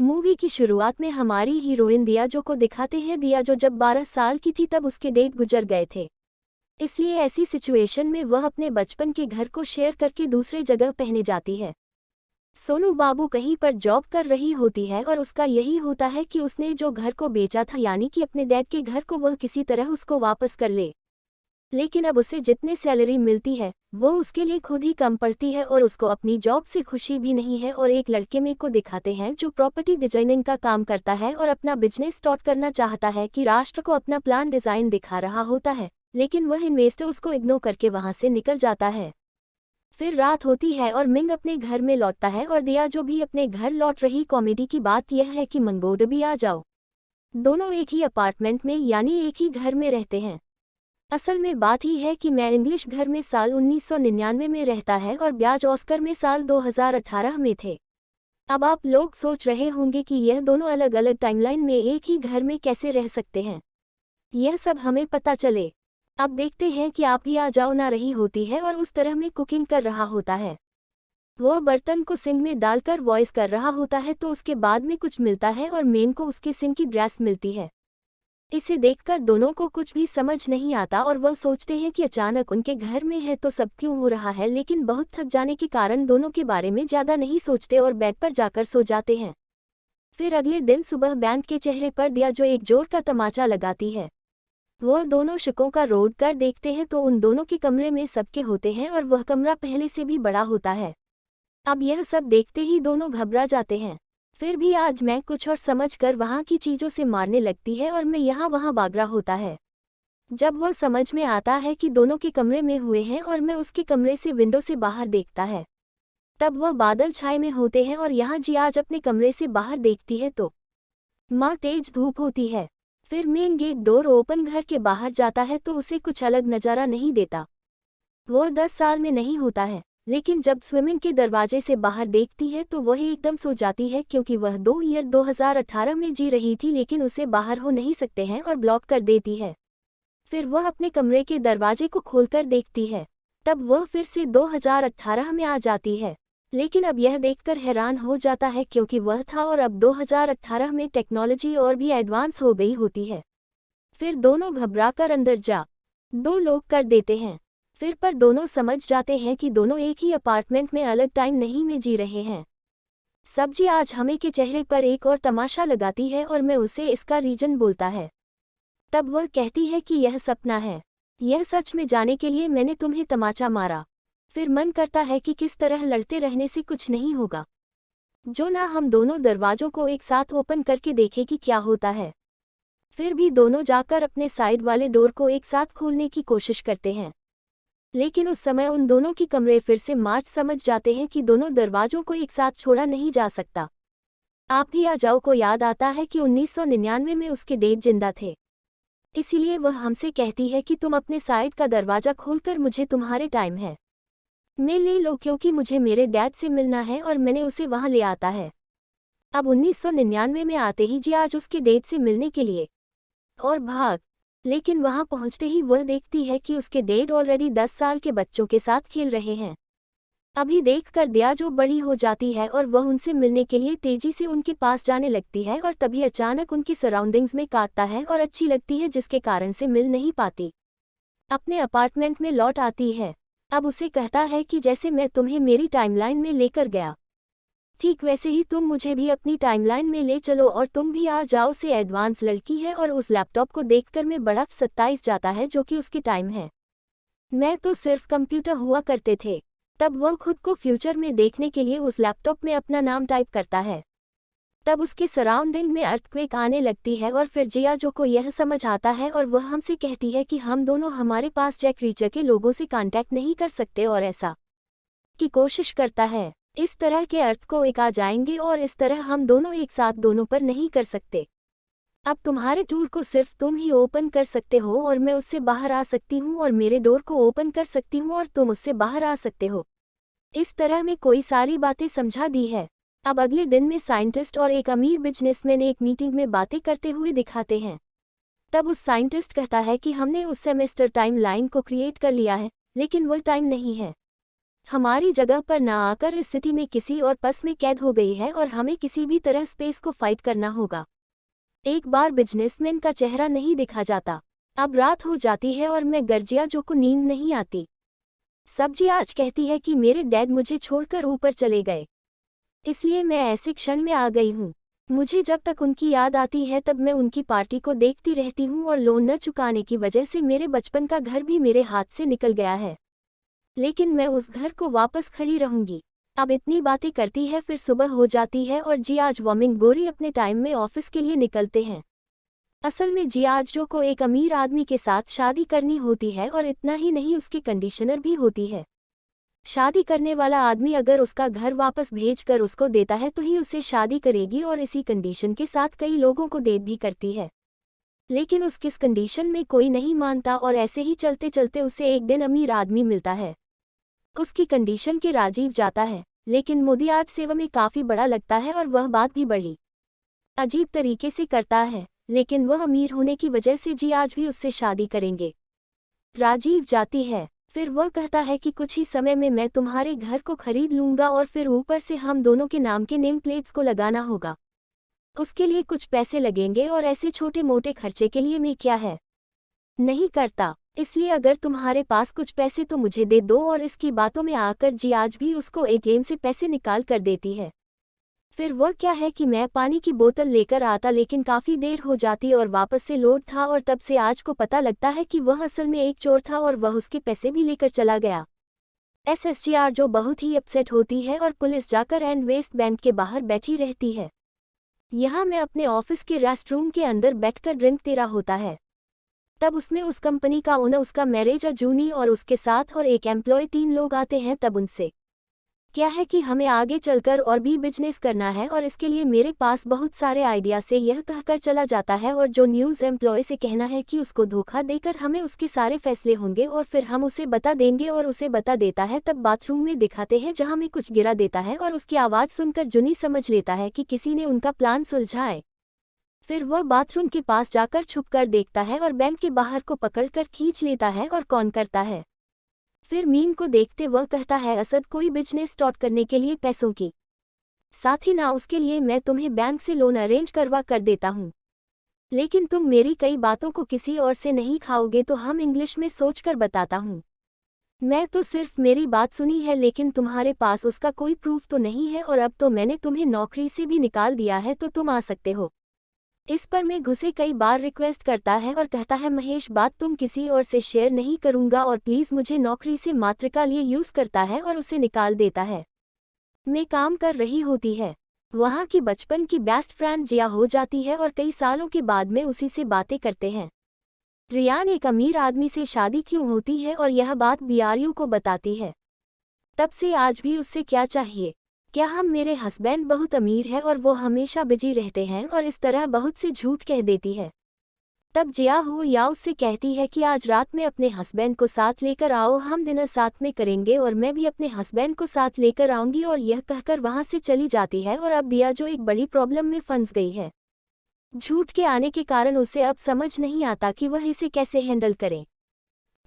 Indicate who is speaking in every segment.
Speaker 1: Movie की शुरुआत में हमारी हीरोइन दियाजो को दिखाते हैं। दियाजो जब 12 साल की थी तब उसके डेड गुजर गए थे, इसलिए ऐसी सिचुएशन में वह अपने बचपन के घर को शेयर करके दूसरे जगह पहने जाती है। सोनू बाबू कहीं पर जॉब कर रही होती है और उसका यही होता है कि उसने जो घर को बेचा था यानी कि अपने डैड के घर को, वह किसी तरह उसको वापस कर ले। लेकिन अब उसे जितनी सैलरी मिलती है वो उसके लिए खुद ही कम पड़ती है और उसको अपनी जॉब से खुशी भी नहीं है। और एक लड़के में को दिखाते हैं जो प्रॉपर्टी डिजाइनिंग का काम करता है और अपना बिजनेस स्टार्ट करना चाहता है कि राष्ट्र को अपना प्लान डिजाइन दिखा रहा होता है, लेकिन वह इन्वेस्टर उसको इग्नोर करके वहां से निकल जाता है। फिर रात होती है और मिंग अपने घर में लौटता है और दिया जो भी अपने घर लौट रही। कॉमेडी की बात यह है कि मंगोड भी आ जाओ, दोनों एक ही अपार्टमेंट में यानी एक ही घर में रहते हैं। असल में बात ही है कि मैं इंग्लिश घर में साल 1999 में रहता है और ब्याज ऑस्कर में साल 2018 में थे। अब आप लोग सोच रहे होंगे कि यह दोनों अलग अलग टाइमलाइन में एक ही घर में कैसे रह सकते हैं। यह सब हमें पता चले। अब देखते हैं कि आप ही आ जाओ ना रही होती है और उस तरह में कुकिंग कर रहा होता है। वह बर्तन को सिंक में डालकर वॉइस कर रहा होता है तो उसके बाद में कुछ मिलता है और मेन को उसके सिंक की ड्रेस मिलती है। इसे देखकर दोनों को कुछ भी समझ नहीं आता और वह सोचते हैं कि अचानक उनके घर में है तो सब क्यों हो रहा है, लेकिन बहुत थक जाने के कारण दोनों के बारे में ज़्यादा नहीं सोचते और बेड पर जाकर सो जाते हैं। फिर अगले दिन सुबह बैंड के चेहरे पर दिया जो एक जोर का तमाचा लगाती है। वह दोनों शिकों का रोड कर देखते हैं तो उन दोनों के कमरे में सबके होते हैं और वह कमरा पहले से भी बड़ा होता है। अब यह सब देखते ही दोनों घबरा जाते हैं। फिर भी आज मैं कुछ और समझकर वहाँ की चीज़ों से मारने लगती है और मैं यहाँ वहाँ भाग रहा होता है। जब वह समझ में आता है कि दोनों के कमरे में हुए हैं और मैं उसके कमरे से विंडो से बाहर देखता है, तब वह बादल छाए में होते हैं और यहाँ जी आज अपने कमरे से बाहर देखती है तो माँ तेज धूप होती है। फिर मेन गेट डोर ओपन घर के बाहर जाता है तो उसे कुछ अलग नज़ारा नहीं देता। वह 10 साल में नहीं होता है, लेकिन जब स्विमिंग के दरवाजे से बाहर देखती है तो वह एकदम सो जाती है क्योंकि वह 2018 में जी रही थी, लेकिन उसे बाहर हो नहीं सकते हैं और ब्लॉक कर देती है। फिर वह अपने कमरे के दरवाजे को खोलकर देखती है, तब वह फिर से 2018 में आ जाती है। लेकिन अब यह देखकर हैरान हो जाता है क्योंकि वह था और अब 2018 में टेक्नोलॉजी और भी एडवांस हो गई होती है। फिर दोनों घबराकर अंदर जा 2 लोग कर देते हैं। फिर पर दोनों समझ जाते हैं कि दोनों एक ही अपार्टमेंट में अलग टाइम नहीं में जी रहे हैं। सब्जी आज हमें के चेहरे पर एक और तमाशा लगाती है और मैं उसे इसका रीजन बोलता है। तब वह कहती है कि यह सपना है, यह सच में जाने के लिए मैंने तुम्हें तमाचा मारा। फिर मन करता है कि किस तरह लड़ते रहने से कुछ नहीं होगा, जो ना हम दोनों दरवाजों को एक साथ ओपन करके देखें कि क्या होता है। फिर भी दोनों जाकर अपने साइड वाले डोर को एक साथ खोलने की कोशिश करते हैं, लेकिन उस समय उन दोनों की कमरे फिर से मार्च समझ जाते हैं कि दोनों दरवाजों को एक साथ छोड़ा नहीं जा सकता। आप भी आ जाओ को याद आता है कि 1999 में उसके डेड जिंदा थे, इसीलिए वह हमसे कहती है कि तुम अपने साइड का दरवाज़ा खोलकर मुझे तुम्हारे टाइम है मिल ले लो क्योंकि मुझे मेरे डैड से मिलना है और मैंने उसे वहाँ ले आता है। अब 1999 में आते ही जी आज उसके डैड से मिलने के लिए और भाग, लेकिन वहां पहुंचते ही वह देखती है कि उसके डैड ऑलरेडी 10 साल के बच्चों के साथ खेल रहे हैं। अभी देखकर दिया जो बड़ी हो जाती है और वह उनसे मिलने के लिए तेजी से उनके पास जाने लगती है और तभी अचानक उनकी सराउंडिंग्स में काटता है और अच्छी लगती है जिसके कारण से मिल नहीं पाती। अपने अपार्टमेंट में लौट आती है। अब उसे कहता है कि जैसे मैं तुम्हें मेरी टाइमलाइन में लेकर गया, ठीक वैसे ही तुम मुझे भी अपनी टाइमलाइन में ले चलो और तुम भी आ जाओ। से एडवांस लड़की है और उस लैपटॉप को देखकर मैं बड़ा 27 जाता है जो कि उसकी टाइम है। मैं तो सिर्फ कंप्यूटर हुआ करते थे। तब वह खुद को फ्यूचर में देखने के लिए उस लैपटॉप में अपना नाम टाइप करता है। तब उसके सराउंडिंग में अर्थक्वेक आने लगती है और फिर जिया जो को यह समझ आता है और वह हमसे कहती है कि हम दोनों हमारे पास जैक रीचर के लोगों से कांटेक्ट नहीं कर सकते और ऐसा की कोशिश करता है। इस तरह के अर्थ को एक आ जाएंगे और इस तरह हम दोनों एक साथ दोनों पर नहीं कर सकते। अब तुम्हारे डोर को सिर्फ तुम ही ओपन कर सकते हो और मैं उससे बाहर आ सकती हूँ और मेरे डोर को ओपन कर सकती हूँ और तुम उससे बाहर आ सकते हो। इस तरह में कोई सारी बातें समझा दी है। अब अगले दिन में साइंटिस्ट और एक अमीर बिजनेसमैन एक मीटिंग में बातें करते हुए दिखाते हैं। तब उस साइंटिस्ट कहता है कि हमने उस सेमेस्टर टाइम लाइन को क्रिएट कर लिया है, लेकिन वह टाइम नहीं है। हमारी जगह पर ना आकर इस सिटी में किसी और पस में कैद हो गई है और हमें किसी भी तरह स्पेस को फाइट करना होगा। एक बार बिजनेसमैन का चेहरा नहीं दिखा जाता। अब रात हो जाती है और मैं गर्जिया जो को नींद नहीं आती। सब्जी आज कहती है कि मेरे डैड मुझे छोड़कर ऊपर चले गए, इसलिए मैं ऐसे क्षण में आ गई हूँ। मुझे जब तक उनकी याद आती है तब मैं उनकी पार्टी को देखती रहती हूँ और लोन न चुकाने की वजह से मेरे बचपन का घर भी मेरे हाथ से निकल गया है। लेकिन मैं उस घर को वापस खड़ी रहूंगी। अब इतनी बातें करती है, फिर सुबह हो जाती है और जियाज वॉमिंग गोरी अपने टाइम में ऑफिस के लिए निकलते हैं। असल में जियाजो को एक अमीर आदमी के साथ शादी करनी होती है और इतना ही नहीं, उसकी कंडीशनर भी होती है। शादी करने वाला आदमी अगर उसका घर वापस भेज कर उसको देता है तो ही उसे शादी करेगी और इसी कंडीशन के साथ कई लोगों को डेट भी करती है। लेकिन उस किस कंडीशन में कोई नहीं मानता और ऐसे ही चलते चलते उसे एक दिन अमीर आदमी मिलता है। उसकी कंडीशन के राजीव जाता है, लेकिन मोदी आज सेवा में काफ़ी बड़ा लगता है और वह बात भी बड़ी अजीब तरीके से करता है, लेकिन वह अमीर होने की वजह से जी आज भी उससे शादी करेंगे। राजीव जाती है, फिर वह कहता है कि कुछ ही समय में मैं तुम्हारे घर को खरीद लूंगा और फिर ऊपर से हम दोनों के नाम के नेम प्लेट्स को लगाना होगा। उसके लिए कुछ पैसे लगेंगे और ऐसे छोटे मोटे खर्चे के लिए मैं क्या है नहीं करता, इसलिए अगर तुम्हारे पास कुछ पैसे तो मुझे दे दो। और इसकी बातों में आकर जी आज भी उसको एटीएम से पैसे निकाल कर देती है। फिर वह क्या है कि मैं पानी की बोतल लेकर आता, लेकिन काफ़ी देर हो जाती और वापस से लोड था और तब से आज को पता लगता है कि वह असल में एक चोर था और वह उसके पैसे भी लेकर चला गया। एसएसजीआर जो बहुत ही अपसेट होती है और पुलिस जाकर एंड वेस्ट बैंक के बाहर बैठी रहती है। यहाँ मैं अपने ऑफिस के रेस्टरूम के अंदर बैठकर ड्रिंक तेरा होता है। तब उसमें उस कंपनी का ओनर, उसका मैनेजर जूनी और उसके साथ और एक एम्प्लॉय, 3 लोग आते हैं। तब उनसे क्या है कि हमें आगे चलकर और भी बिजनेस करना है और इसके लिए मेरे पास बहुत सारे आइडिया से यह कहकर चला जाता है और जो न्यूज़ एम्प्लॉय से कहना है कि उसको धोखा देकर हमें उसके सारे फैसले होंगे और फिर हम उसे बता देंगे और उसे बता देता है। तब बाथरूम में दिखाते हैं जहाँ में कुछ गिरा देता है और उसकी आवाज़ सुनकर जूनी समझ लेता है कि किसी ने उनका प्लान सुलझाए। फिर वह बाथरूम के पास जाकर छुपकर देखता है और बैंक के बाहर को पकड़कर खींच लेता है और कौन करता है। फिर मीन को देखते वह कहता है, असद कोई बिजनेस स्टार्ट करने के लिए पैसों की साथ ही ना, उसके लिए मैं तुम्हें बैंक से लोन अरेंज करवा कर देता हूँ, लेकिन तुम मेरी कई बातों को किसी और से नहीं खाओगे तो हम इंग्लिश में सोचकर बताता हूँ। मैं तो सिर्फ मेरी बात सुनी है, लेकिन तुम्हारे पास उसका कोई प्रूफ तो नहीं है और अब तो मैंने तुम्हें नौकरी से भी निकाल दिया है तो तुम आ सकते हो। इस पर मैं घुसे कई बार रिक्वेस्ट करता है और कहता है, महेश बात तुम किसी और से शेयर नहीं करूंगा और प्लीज़ मुझे नौकरी से मात्र लिए यूज़ करता है और उसे निकाल देता है। मैं काम कर रही होती है, वहाँ की बचपन की बेस्ट फ्रेंड जिया हो जाती है और कई सालों के बाद में उसी से बातें करते हैं। रियान एक अमीर आदमी से शादी क्यों होती है और यह बात बीआरयू को बताती है। तब से आज भी उससे क्या चाहिए, क्या हम मेरे हस्बैंड बहुत अमीर है और वो हमेशा बिजी रहते हैं और इस तरह बहुत से झूठ कह देती है। तब जिया हो या उससे कहती है कि आज रात में अपने हस्बैंड को साथ लेकर आओ, हम डिनर साथ में करेंगे और मैं भी अपने हस्बैंड को साथ लेकर आऊंगी, और यह कहकर वहां से चली जाती है। और अब दिया जो एक बड़ी प्रॉब्लम में फंस गई है। झूठ के आने के कारण उसे अब समझ नहीं आता कि वह इसे कैसे हैंडल करे।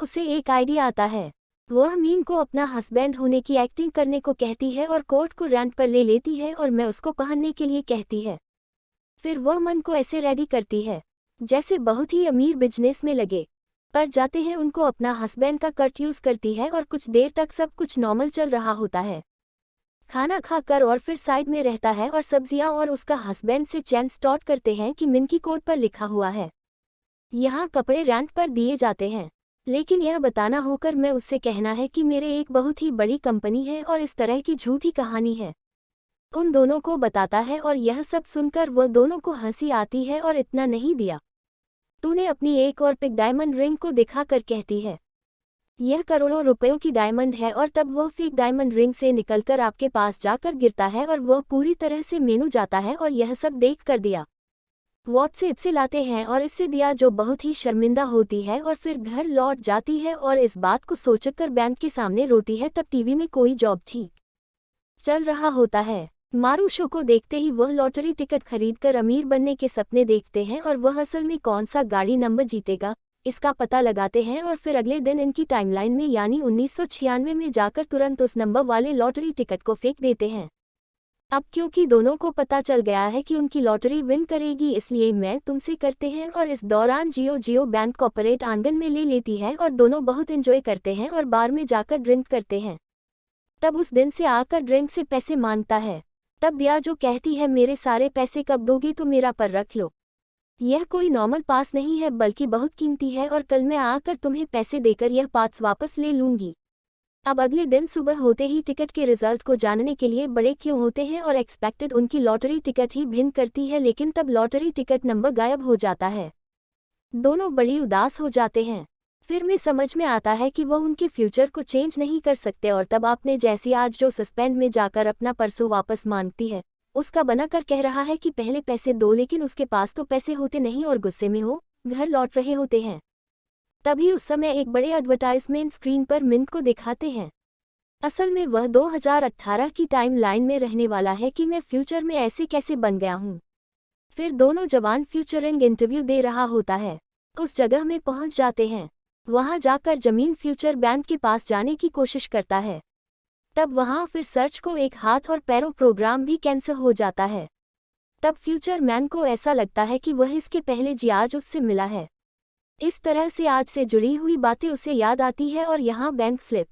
Speaker 1: उसे एक आइडिया आता है, वह मीन को अपना हस्बैंड होने की एक्टिंग करने को कहती है और कोट को रेंट पर ले लेती है और मैं उसको पहनने के लिए कहती है। फिर वह मन को ऐसे रेडी करती है जैसे बहुत ही अमीर बिजनेस में लगे। पर जाते हैं उनको अपना हस्बैंड का कट यूज़ करती है और कुछ देर तक सब कुछ नॉर्मल चल रहा होता है। खाना खाकर और फिर साइड में रहता है और सब्जियां और उसका हस्बैंड से चैन स्टार्ट करते हैं कि मिन की कोट पर लिखा हुआ है यहाँ कपड़े रेंट पर दिए जाते हैं, लेकिन यह बताना होकर मैं उससे कहना है कि मेरे एक बहुत ही बड़ी कंपनी है और इस तरह की झूठी कहानी है। उन दोनों को बताता है और यह सब सुनकर वह दोनों को हंसी आती है और इतना नहीं दिया, तूने अपनी एक और पिक डायमंड रिंग को दिखाकर कहती है यह करोड़ों रुपयों की डायमंड है, और तब वह फेक डायमंड रिंग से निकलकर आपके पास जाकर गिरता है और वह पूरी तरह से मेनू जाता है। और यह सब देख कर दिया व्हाट्सएप से लाते हैं और इससे दिया जो बहुत ही शर्मिंदा होती है और फिर घर लौट जाती है और इस बात को सोचकर बैंक के सामने रोती है। तब टीवी में कोई जॉब ठीक चल रहा होता है। मारू शो को देखते ही वह लॉटरी टिकट खरीदकर अमीर बनने के सपने देखते हैं और वह असल में कौन सा गाड़ी नंबर जीतेगा इसका पता लगाते हैं और फिर अगले दिन इनकी टाइमलाइन में यानी 1996 में जाकर तुरंत उस नंबर वाले लॉटरी टिकट को फेंक देते हैं। अब क्योंकि दोनों को पता चल गया है कि उनकी लॉटरी विन करेगी, इसलिए मैं तुमसे करते हैं। और इस दौरान जियो बैंक कॉर्पोरेट आंगन में ले लेती है और दोनों बहुत एंजॉय करते हैं और बार में जाकर ड्रिंक करते हैं। तब उस दिन से आकर ड्रिंक से पैसे मांगता है। तब दिया जो कहती है, मेरे सारे पैसे कब दोगे, तो मेरा पर रख लो। यह कोई नॉर्मल पास नहीं है बल्कि बहुत कीमती है और कल मैं आकर तुम्हें पैसे देकर यह पास वापस ले लूंगी। अब अगले दिन सुबह होते ही टिकट के रिजल्ट को जानने के लिए बड़े क्यों होते हैं और एक्सपेक्टेड उनकी लॉटरी टिकट ही भिन्न करती है, लेकिन तब लॉटरी टिकट नंबर गायब हो जाता है। दोनों बड़ी उदास हो जाते हैं। फिर में समझ में आता है कि वह उनके फ्यूचर को चेंज नहीं कर सकते और तब आपने जैसी आज जो सस्पेंड में जाकर अपना परसों वापस मांगती है, उसका बनाकर कह रहा है कि पहले पैसे दो, लेकिन उसके पास तो पैसे होते नहीं और गुस्से में हो घर लौट रहे होते हैं। तभी उस समय एक बड़े एडवर्टाइजमेंट स्क्रीन पर मिंट को दिखाते हैं। असल में वह 2018 की टाइम लाइन में रहने वाला है कि मैं फ्यूचर में ऐसे कैसे बन गया हूँ। फिर दोनों जवान फ्यूचरिंग इंटरव्यू दे रहा होता है। उस जगह में पहुंच जाते हैं। वहां जाकर जमीन फ्यूचर बैंक के पास जाने की कोशिश करता है। तब वहां फिर सर्च को एक हाथ और पैरों प्रोग्राम भी कैंसिल हो जाता है। तब फ्यूचर मैन को ऐसा लगता है कि वह इसके पहले जी आज उससे मिला है। इस तरह से आज से जुड़ी हुई बातें उसे याद आती है और यहाँ बैंक स्लिप